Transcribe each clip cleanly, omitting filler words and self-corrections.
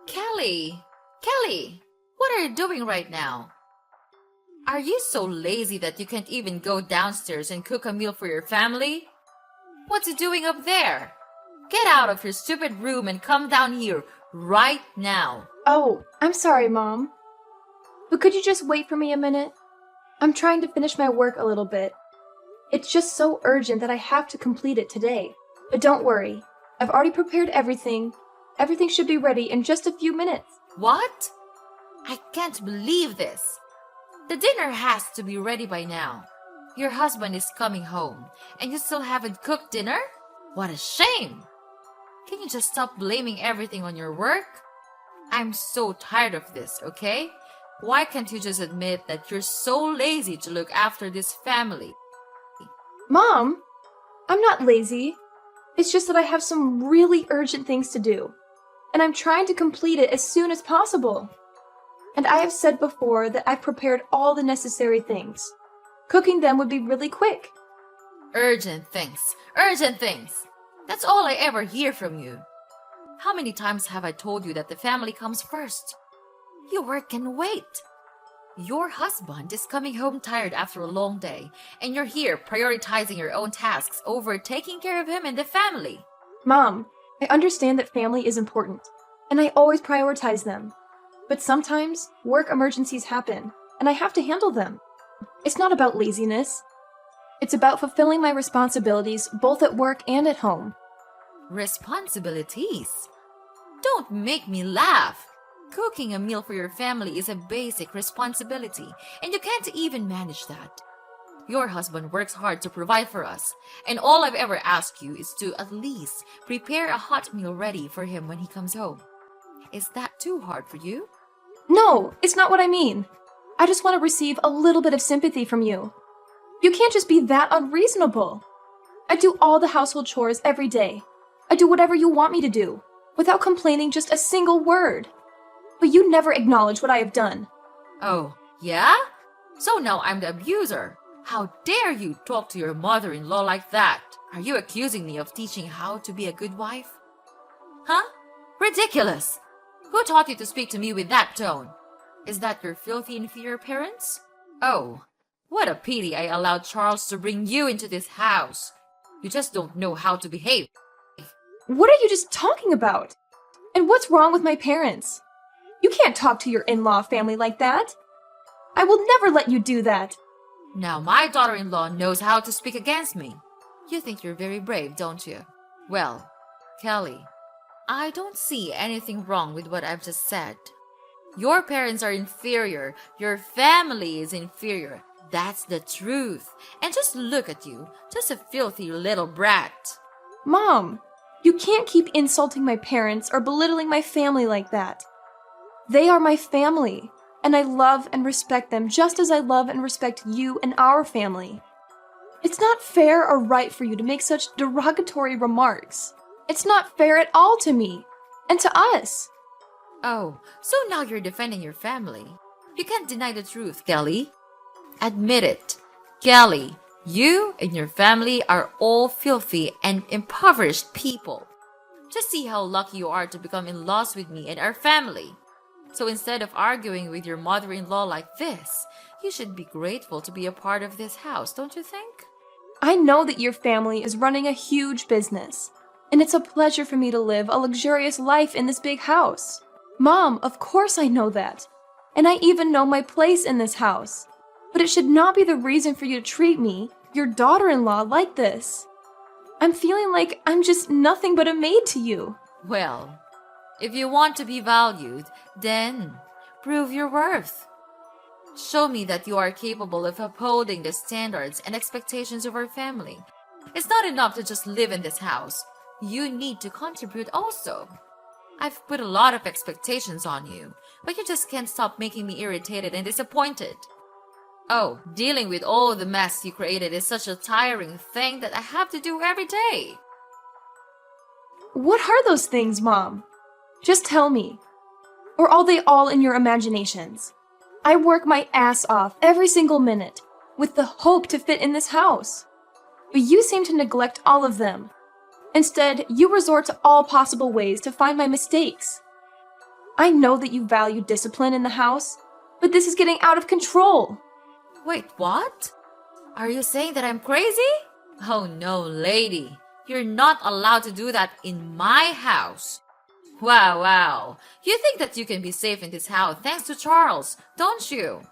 Kelly! Kelly! What are you doing right now? Are you so lazy that you can't even go downstairs and cook a meal for your family? What's you doing up there? Get out of your stupid room and come down here right now. Oh, I'm sorry, Mom. But could you just wait for me a minute? I'm trying to finish my work a little bit. It's just so urgent that I have to complete it today. But don't worry. I've already prepared everything. Everything should be ready in just a few minutes. What? I can't believe this. The dinner has to be ready by now. Your husband is coming home, and you still haven't cooked dinner? What a shame! Can you just stop blaming everything on your work? I'm so tired of this, okay? Why can't you just admit that you're so lazy to look after this family? Mom, I'm not lazy. It's just that I have some really urgent things to do, and I'm trying to complete it as soon as possible. And I have said before that I've prepared all the necessary things. Cooking them would be really quick. Urgent things. Urgent things. That's all I ever hear from you. How many times have I told you that the family comes first? Your work can wait. Your husband is coming home tired after a long day, and you're here prioritizing your own tasks over taking care of him and the family. Mom, I understand that family is important, and I always prioritize them. But sometimes work emergencies happen, and I have to handle them. It's not about laziness. It's about fulfilling my responsibilities both at work and at home. Responsibilities? Don't make me laugh. Cooking a meal for your family is a basic responsibility, and you can't even manage that. Your husband works hard to provide for us, and all I've ever asked you is to at least prepare a hot meal ready for him when he comes home. Is that too hard for you? No, it's not what I mean. I just want to receive a little bit of sympathy from you. You can't just be that unreasonable. I do all the household chores every day. I do whatever you want me to do, without complaining just a single word. But you never acknowledge what I have done. Oh, yeah? So now I'm the abuser. How dare you talk to your mother-in-law like that? Are you accusing me of teaching how to be a good wife? Huh? Ridiculous! Who taught you to speak to me with that tone? Is that your filthy inferior parents? Oh, what a pity I allowed Charles to bring you into this house. You just don't know how to behave. What are you just talking about? And what's wrong with my parents? You can't talk to your in-law family like that. I will never let you do that. Now my daughter-in-law knows how to speak against me. You think you're very brave, don't you? Well, Kelly, I don't see anything wrong with what I've just said. Your parents are inferior. Your family is inferior. That's the truth. And just look at you, just a filthy little brat. Mom, you can't keep insulting my parents or belittling my family like that. They are my family, and I love and respect them just as I love and respect you and our family. It's not fair or right for you to make such derogatory remarks. It's not fair at all to me, and to us. Oh, so now you're defending your family. You can't deny the truth, Kelly. Admit it. Kelly, you and your family are all filthy and impoverished people. Just see how lucky you are to become in-laws with me and our family. So instead of arguing with your mother-in-law like this, you should be grateful to be a part of this house, don't you think? I know that your family is running a huge business, and it's a pleasure for me to live a luxurious life in this big house. Mom, of course I know that. And I even know my place in this house. But it should not be the reason for you to treat me, your daughter-in-law, like this. I'm feeling like I'm just nothing but a maid to you. Well, if you want to be valued, then prove your worth. Show me that you are capable of upholding the standards and expectations of our family. It's not enough to just live in this house. You need to contribute also. I've put a lot of expectations on you, but you just can't stop making me irritated and disappointed. Oh, dealing with all the mess you created is such a tiring thing that I have to do every day. What are those things, Mom? Just tell me. Or are they all in your imaginations? I work my ass off every single minute, with the hope to fit in this house. But you seem to neglect all of them. Instead, you resort to all possible ways to find my mistakes. I know that you value discipline in the house, but this is getting out of control. Wait, what? Are you saying that I'm crazy? Oh no, lady. You're not allowed to do that in my house. Wow. You think that you can be safe in this house thanks to Charles, don't you?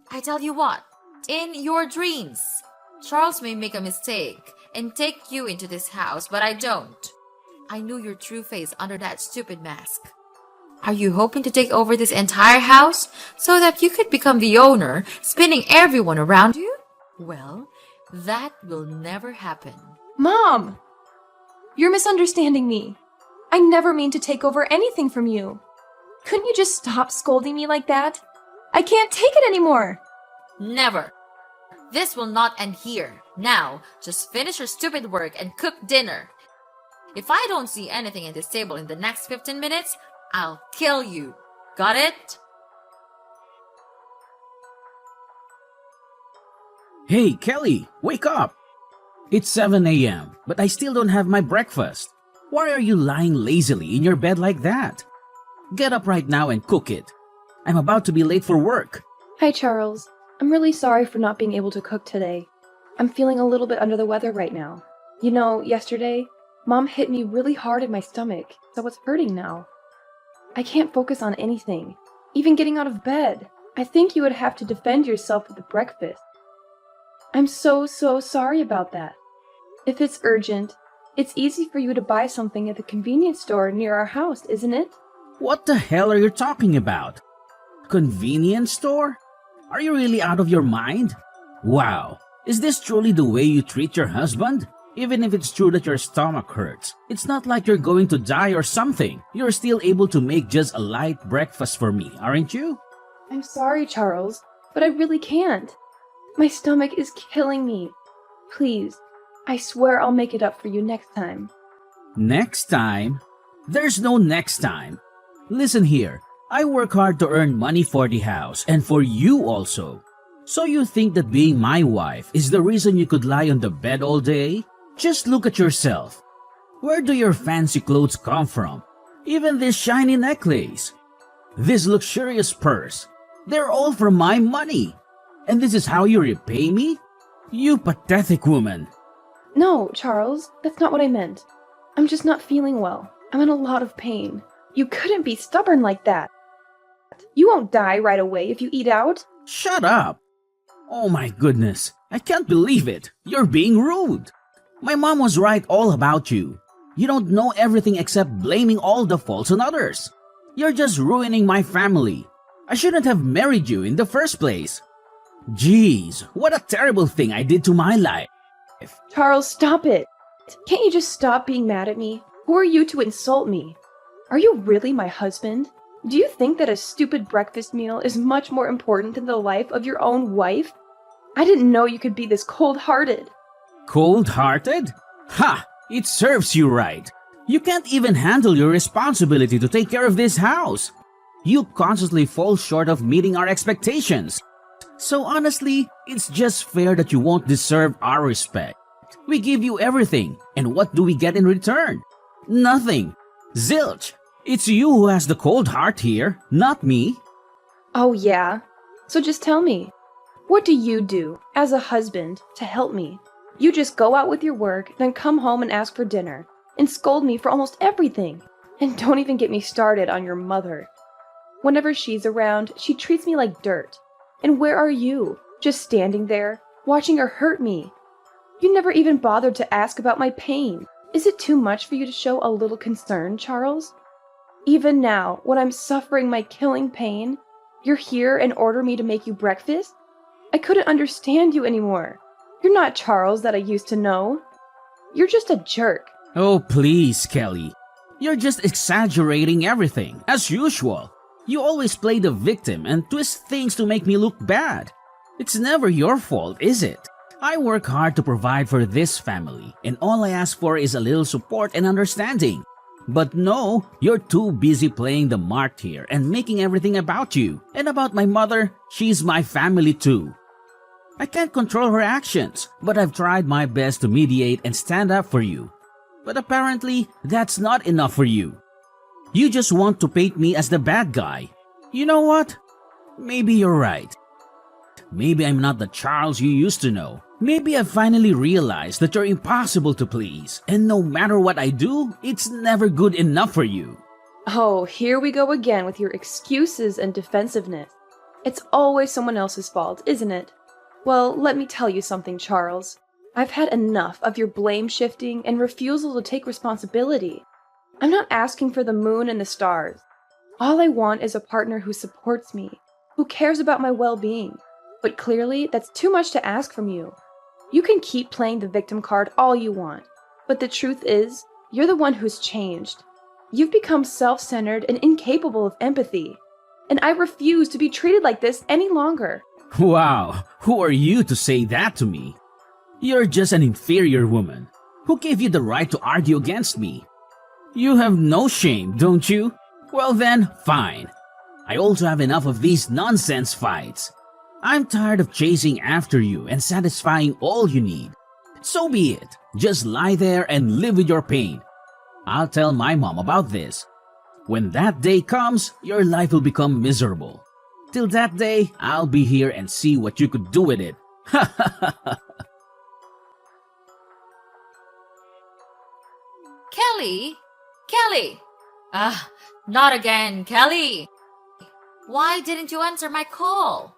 I tell you what, in your dreams, Charles may make a mistake and take you into this house, but I don't. I knew your true face under that stupid mask. Are you hoping to take over this entire house so that you could become the owner, spinning everyone around you? Well, that will never happen. Mom! You're misunderstanding me. I never mean to take over anything from you. Couldn't you just stop scolding me like that? I can't take it anymore. Never. This will not end here. Now, just finish your stupid work and cook dinner. If I don't see anything in this table in the next 15 minutes, I'll kill you. Got it? Hey, Kelly, wake up! It's 7 a.m., but I still don't have my breakfast. Why are you lying lazily in your bed like that? Get up right now and cook it. I'm about to be late for work. Hi, Charles. I'm really sorry for not being able to cook today. I'm feeling a little bit under the weather right now. You know, yesterday, Mom hit me really hard in my stomach, so it's hurting now. I can't focus on anything, even getting out of bed. I think you would have to defend yourself with the breakfast. I'm so sorry about that. If it's urgent, it's easy for you to buy something at the convenience store near our house, isn't it? What the hell are you talking about? Convenience store? Are you really out of your mind? Wow, is this truly the way you treat your husband? Even if it's true that your stomach hurts, it's not like you're going to die or something. You're still able to make just a light breakfast for me, aren't you? I'm sorry, Charles, but I really can't. My stomach is killing me. Please, I swear I'll make it up for you next time. Next time? There's no next time. Listen here, I work hard to earn money for the house and for you also. So you think that being my wife is the reason you could lie on the bed all day? Just look at yourself. Where do your fancy clothes come from? Even this shiny necklace. This luxurious purse. They're all from my money. And this is how you repay me? You pathetic woman. No, Charles, that's not what I meant. I'm just not feeling well. I'm in a lot of pain. You couldn't be stubborn like that. You won't die right away if you eat out. Shut up. Oh my goodness, I can't believe it. You're being rude. My mom was right all about you. You don't know everything except blaming all the faults on others. You're just ruining my family. I shouldn't have married you in the first place. Jeez, what a terrible thing I did to my life. Charles, stop it. Can't you just stop being mad at me? Who are you to insult me? Are you really my husband? Do you think that a stupid breakfast meal is much more important than the life of your own wife? I didn't know you could be this cold-hearted. Cold-hearted? Ha! It serves you right. You can't even handle your responsibility to take care of this house. You constantly fall short of meeting our expectations. So honestly, it's just fair that you won't deserve our respect. We give you everything, and what do we get in return? Nothing. Zilch. It's you who has the cold heart here, not me. Oh yeah? So just tell me, what do you do as a husband to help me? You just go out with your work, then come home and ask for dinner, and scold me for almost everything. And don't even get me started on your mother. Whenever she's around, she treats me like dirt. And where are you? Just standing there, watching her hurt me. You never even bothered to ask about my pain. Is it too much for you to show a little concern, Charles? Even now, when I'm suffering my killing pain, you're here and order me to make you breakfast? I couldn't understand you anymore. You're not Charles that I used to know. You're just a jerk. Oh, please, Kelly. You're just exaggerating everything, as usual. You always play the victim and twist things to make me look bad. It's never your fault, is it? I work hard to provide for this family, and all I ask for is a little support and understanding. But no, you're too busy playing the mark here and making everything about you. And about my mother, she's my family too. I can't control her actions, but I've tried my best to mediate and stand up for you. But apparently, that's not enough for you. You just want to paint me as the bad guy. You know what? Maybe you're right. Maybe I'm not the Charles you used to know. Maybe I finally realized that you're impossible to please, and no matter what I do, it's never good enough for you. Oh, here we go again with your excuses and defensiveness. It's always someone else's fault, isn't it? Well, let me tell you something, Charles. I've had enough of your blame shifting and refusal to take responsibility. I'm not asking for the moon and the stars. All I want is a partner who supports me, who cares about my well-being. But clearly, that's too much to ask from you. You can keep playing the victim card all you want, but the truth is, you're the one who's changed. You've become self-centered and incapable of empathy. And I refuse to be treated like this any longer. Wow, who are you to say that to me? You're just an inferior woman. Who gave you the right to argue against me? You have no shame, don't you? Well then, fine. I also have enough of these nonsense fights. I'm tired of chasing after you and satisfying all you need. So be it. Just lie there and live with your pain. I'll tell my mom about this. When that day comes, your life will become miserable. Till that day, I'll be here and see what you could do with it. Kelly? Kelly! Not again, Kelly! Why didn't you answer my call?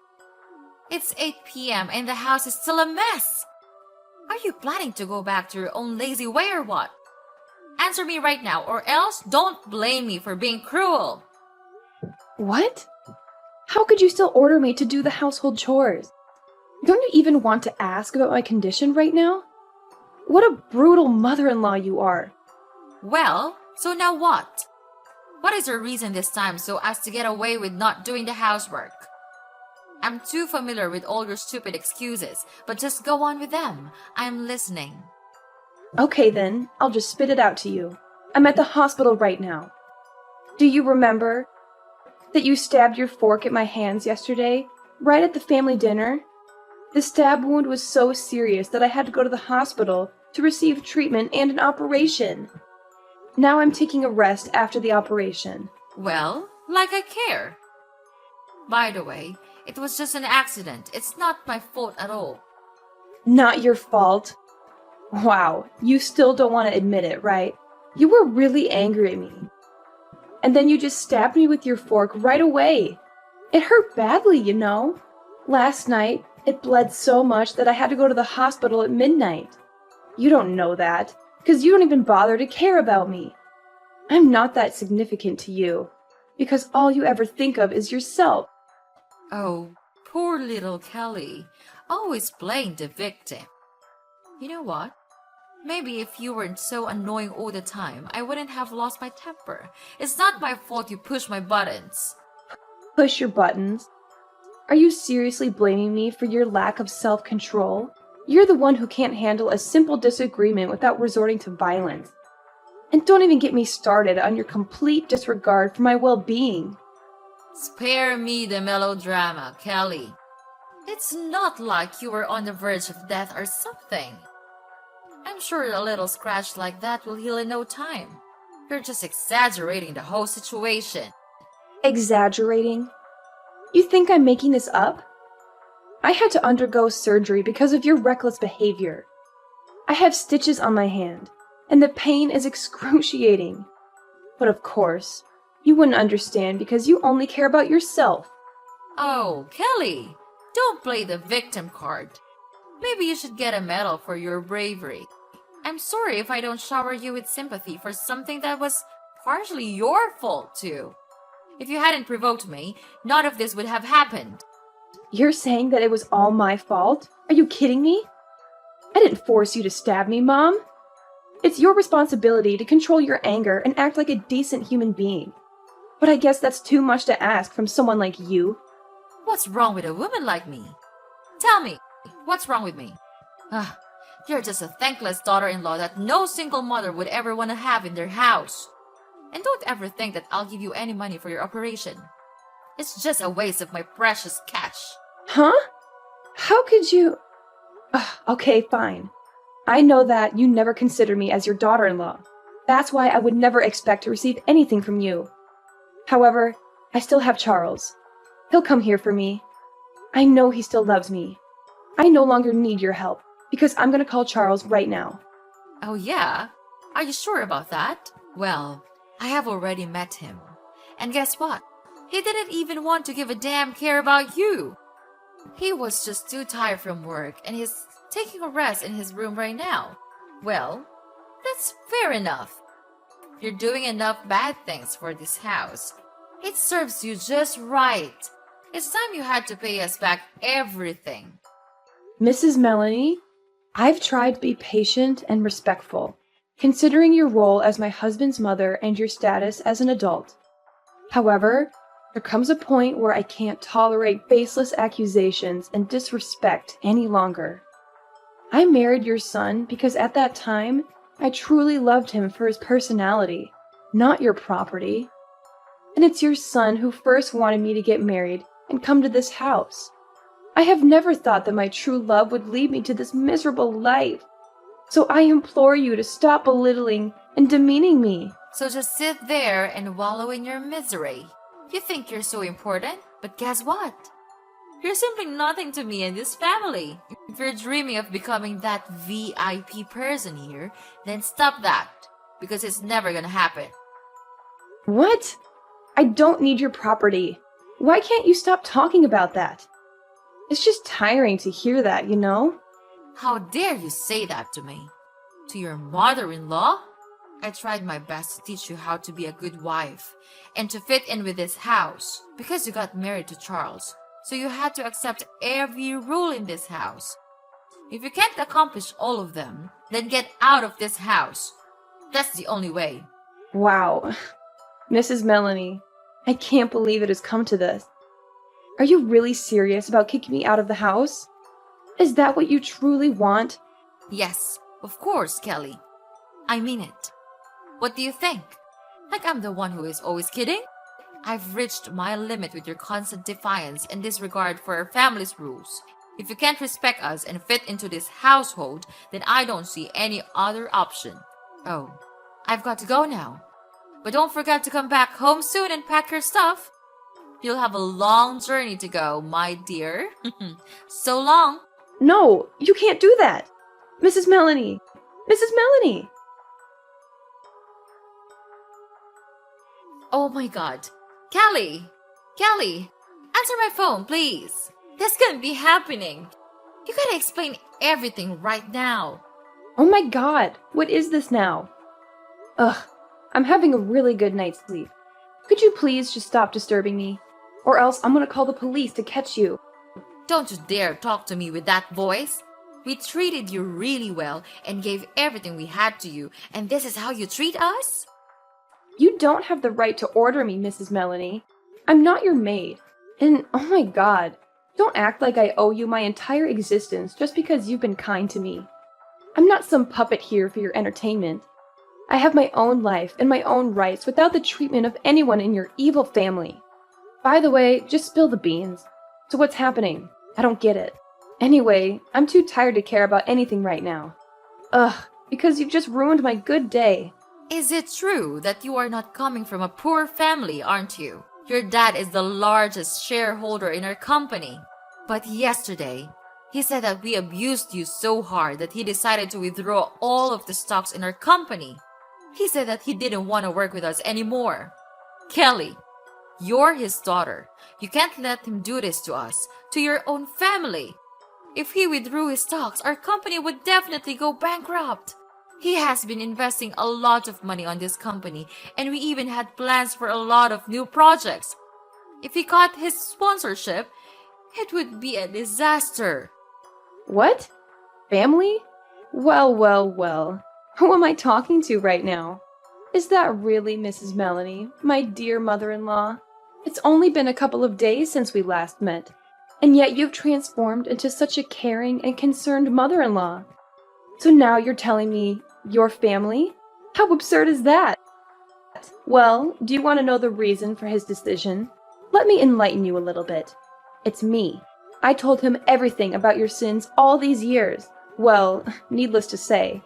It's 8 p.m. and the house is still a mess. Are you planning to go back to your own lazy way or what? Answer me right now, or else don't blame me for being cruel. What? How could you still order me to do the household chores? Don't you even want to ask about my condition right now? What a brutal mother-in-law you are. Well, so now what? What is your reason this time so as to get away with not doing the housework? I'm too familiar with all your stupid excuses, but just go on with them. I'm listening. Okay then, I'll just spit it out to you. I'm at the hospital right now. Do you remember that you stabbed your fork at my hands yesterday, right at the family dinner? The stab wound was so serious that I had to go to the hospital to receive treatment and an operation. Now I'm taking a rest after the operation. Well, like I care. By the way, it was just an accident. It's not my fault at all. Not your fault. Wow, you still don't want to admit it, right? You were really angry at me. And then you just stabbed me with your fork right away. It hurt badly, you know. Last night, it bled so much that I had to go to the hospital at midnight. You don't know that, because you don't even bother to care about me. I'm not that significant to you, because all you ever think of is yourself. Oh, poor little Kelly. Always playing the victim. You know what? Maybe if you weren't so annoying all the time, I wouldn't have lost my temper. It's not my fault you push my buttons. Push your buttons? Are you seriously blaming me for your lack of self-control? You're the one who can't handle a simple disagreement without resorting to violence. And don't even get me started on your complete disregard for my well-being. Spare me the melodrama, Kelly. It's not like you were on the verge of death or something. I'm sure a little scratch like that will heal in no time. You're just exaggerating the whole situation. Exaggerating? You think I'm making this up? I had to undergo surgery because of your reckless behavior. I have stitches on my hand, and the pain is excruciating. But of course, you wouldn't understand because you only care about yourself. Oh, Kelly, don't play the victim card. Maybe you should get a medal for your bravery. I'm sorry if I don't shower you with sympathy for something that was partially your fault too. If you hadn't provoked me, none of this would have happened. You're saying that it was all my fault? Are you kidding me? I didn't force you to stab me, Mom. It's your responsibility to control your anger and act like a decent human being. But I guess that's too much to ask from someone like you. What's wrong with a woman like me? Tell me, what's wrong with me? You're just a thankless daughter-in-law that no single mother would ever want to have in their house. And don't ever think that I'll give you any money for your operation. It's just a waste of my precious cash. Huh? How could you... Okay, fine. I know that you never consider me as your daughter-in-law. That's why I would never expect to receive anything from you. However, I still have Charles. He'll come here for me. I know he still loves me. I no longer need your help, because I'm gonna call Charles right now. Oh, yeah? Are you sure about that? Well, I have already met him. And guess what? He didn't even want to give a damn care about you. He was just too tired from work and he's taking a rest in his room right now. Well, that's fair enough. You're doing enough bad things for this house. It serves you just right. It's time you had to pay us back everything. Mrs. Melanie, I've tried to be patient and respectful, considering your role as my husband's mother and your status as an adult. However, there comes a point where I can't tolerate baseless accusations and disrespect any longer. I married your son because at that time, I truly loved him for his personality, not your property. And it's your son who first wanted me to get married and come to this house. I have never thought that my true love would lead me to this miserable life. So I implore you to stop belittling and demeaning me. So just sit there and wallow in your misery. You think you're so important, but guess what? You're simply nothing to me and this family. If you're dreaming of becoming that VIP person here, then stop that, because it's never gonna happen. What? I don't need your property. Why can't you stop talking about that? It's just tiring to hear that, you know? How dare you say that to me? To your mother-in-law? I tried my best to teach you how to be a good wife and to fit in with this house because you got married to Charles. So you had to accept every rule in this house. If you can't accomplish all of them, then get out of this house. That's the only way. Wow. Mrs. Melanie, I can't believe it has come to this. Are you really serious about kicking me out of the house? Is that what you truly want? Yes, of course, Kelly. I mean it. What do you think? Like I'm the one who is always kidding? I've reached my limit with your constant defiance and disregard for our family's rules. If you can't respect us and fit into this household, then I don't see any other option. Oh, I've got to go now. But don't forget to come back home soon and pack your stuff. You'll have a long journey to go, my dear. So long. No, you can't do that. Mrs. Melanie! Mrs. Melanie! Oh my god. Kelly! Kelly! Answer my phone, please. This can't be happening. You gotta explain everything right now. Oh my god, what is this now? Ugh, I'm having a really good night's sleep. Could you please just stop disturbing me? Or else I'm gonna call the police to catch you. Don't you dare talk to me with that voice. We treated you really well and gave everything we had to you, and this is how you treat us? You don't have the right to order me, Mrs. Melanie. I'm not your maid. And oh my god, don't act like I owe you my entire existence just because you've been kind to me. I'm not some puppet here for your entertainment. I have my own life and my own rights without the treatment of anyone in your evil family. By the way, just spill the beans. So what's happening? I don't get it. Anyway, I'm too tired to care about anything right now. Ugh, because you've just ruined my good day. Is it true that you are not coming from a poor family, aren't you? Your dad is the largest shareholder in our company. But yesterday, he said that we abused you so hard that he decided to withdraw all of the stocks in our company. He said that he didn't want to work with us anymore. Kelly, you're his daughter. You can't let him do this to us, to your own family. If he withdrew his stocks, our company would definitely go bankrupt. He has been investing a lot of money on this company, and we even had plans for a lot of new projects. If he got his sponsorship, it would be a disaster. What? Family? Well, well, well. Who am I talking to right now? Is that really Mrs. Melanie, my dear mother-in-law? It's only been a couple of days since we last met, and yet you've transformed into such a caring and concerned mother-in-law. So now you're telling me your family? How absurd is that? Well, do you want to know the reason for his decision? Let me enlighten you a little bit. It's me. I told him everything about your sins all these years. Well, needless to say,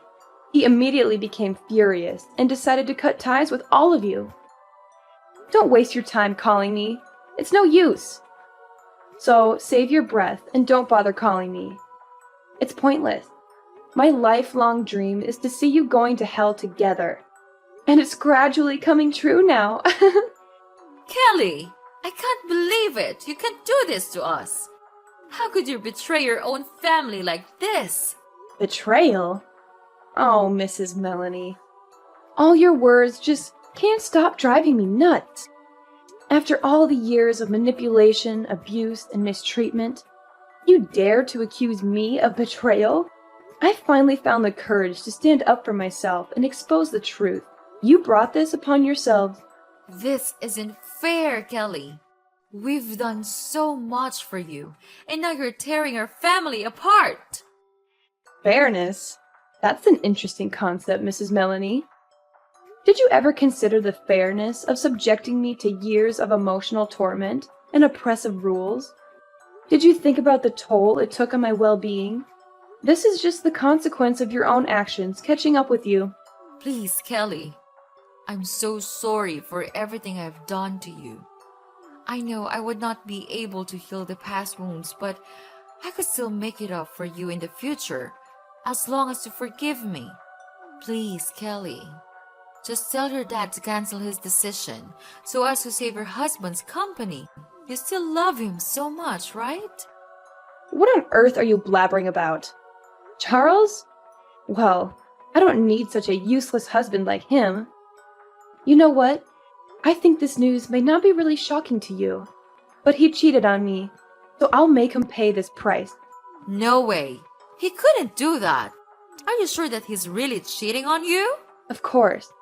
He immediately became furious and decided to cut ties with all of you. Don't waste your time calling me. It's no use. So save your breath and don't bother calling me. It's pointless. My lifelong dream is to see you going to hell together. And it's gradually coming true now. Kelly, I can't believe it. You can't do this to us. How could you betray your own family like this? Betrayal? Oh, Mrs. Melanie. All your words just can't stop driving me nuts. After all the years of manipulation, abuse, and mistreatment, you dare to accuse me of betrayal? I finally found the courage to stand up for myself and expose the truth. You brought this upon yourselves. This isn't fair, Kelly. We've done so much for you, and now you're tearing our family apart. Fairness? That's an interesting concept, Mrs. Melanie. Did you ever consider the fairness of subjecting me to years of emotional torment and oppressive rules? Did you think about the toll it took on my well-being? This is just the consequence of your own actions catching up with you. Please, Kelly. I'm so sorry for everything I've done to you. I know I would not be able to heal the past wounds, but I could still make it up for you in the future, as long as you forgive me. Please, Kelly. Just tell your dad to cancel his decision so as to save your husband's company. You still love him so much, right? What on earth are you blabbering about? Charles? Well, I don't need such a useless husband like him. You know what? I think this news may not be really shocking to you, but he cheated on me, so I'll make him pay this price. No way. He couldn't do that. Are you sure that he's really cheating on you? Of course.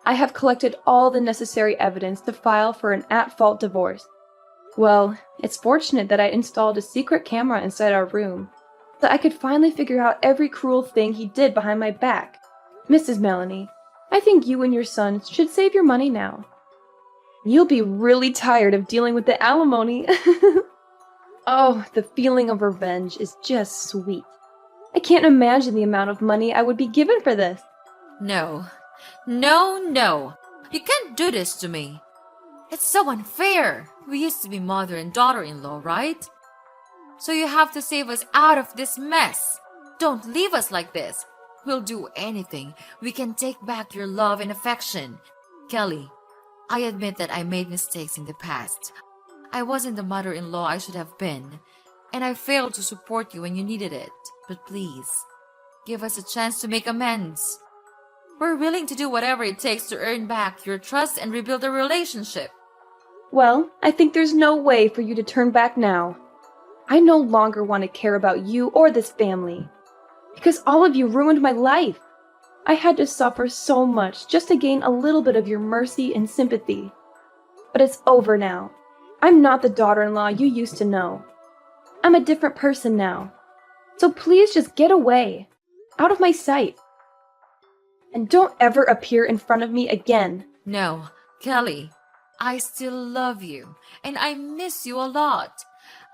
I have collected all the necessary evidence to file for an at-fault divorce. Well, it's fortunate that I installed a secret camera inside our room, so I could finally figure out every cruel thing he did behind my back. Mrs. Melanie, I think you and your son should save your money now. You'll be really tired of dealing with the alimony. Oh, the feeling of revenge is just sweet. I can't imagine the amount of money I would be given for this. No. No. You can't do this to me. It's so unfair. We used to be mother and daughter-in-law, right? So you have to save us out of this mess. Don't leave us like this. We'll do anything. We can take back your love and affection. Kelly, I admit that I made mistakes in the past. I wasn't the mother-in-law I should have been, and I failed to support you when you needed it. But please, give us a chance to make amends. We're willing to do whatever it takes to earn back your trust and rebuild the relationship. Well, I think there's no way for you to turn back now. I no longer want to care about you or this family, because all of you ruined my life. I had to suffer so much just to gain a little bit of your mercy and sympathy. But it's over now. I'm not the daughter-in-law you used to know. I'm a different person now. So please just get away, out of my sight. And don't ever appear in front of me again. No, Kelly, I still love you, and I miss you a lot.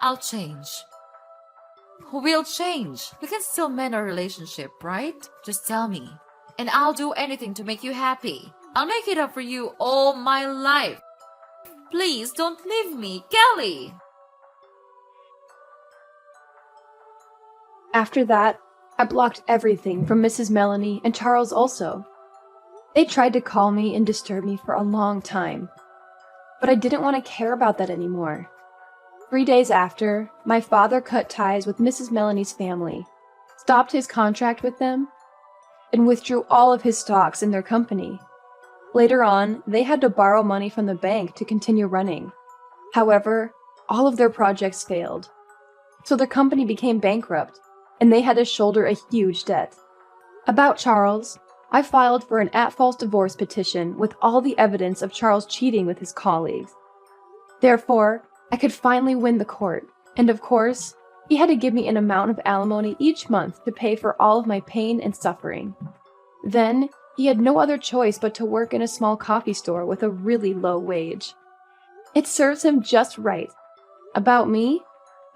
I'll change. We'll change. We can still mend our relationship, right? Just tell me, and I'll do anything to make you happy. I'll make it up for you all my life. Please don't leave me, Kelly. After that, I blocked everything from Mrs. Melanie and Charles also. They tried to call me and disturb me for a long time, but I didn't want to care about that anymore. 3 days after, my father cut ties with Mrs. Melanie's family, stopped his contract with them, and withdrew all of his stocks in their company. Later on, they had to borrow money from the bank to continue running. However, all of their projects failed, so their company became bankrupt, and they had to shoulder a huge debt. About Charles, I filed for an at-fault divorce petition with all the evidence of Charles cheating with his colleagues. Therefore, I could finally win the court, and of course, he had to give me an amount of alimony each month to pay for all of my pain and suffering. Then, he had no other choice but to work in a small coffee store with a really low wage. It serves him just right. About me,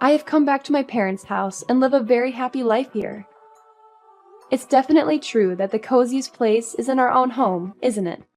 I have come back to my parents' house and live a very happy life here. It's definitely true that the coziest place is in our own home, isn't it?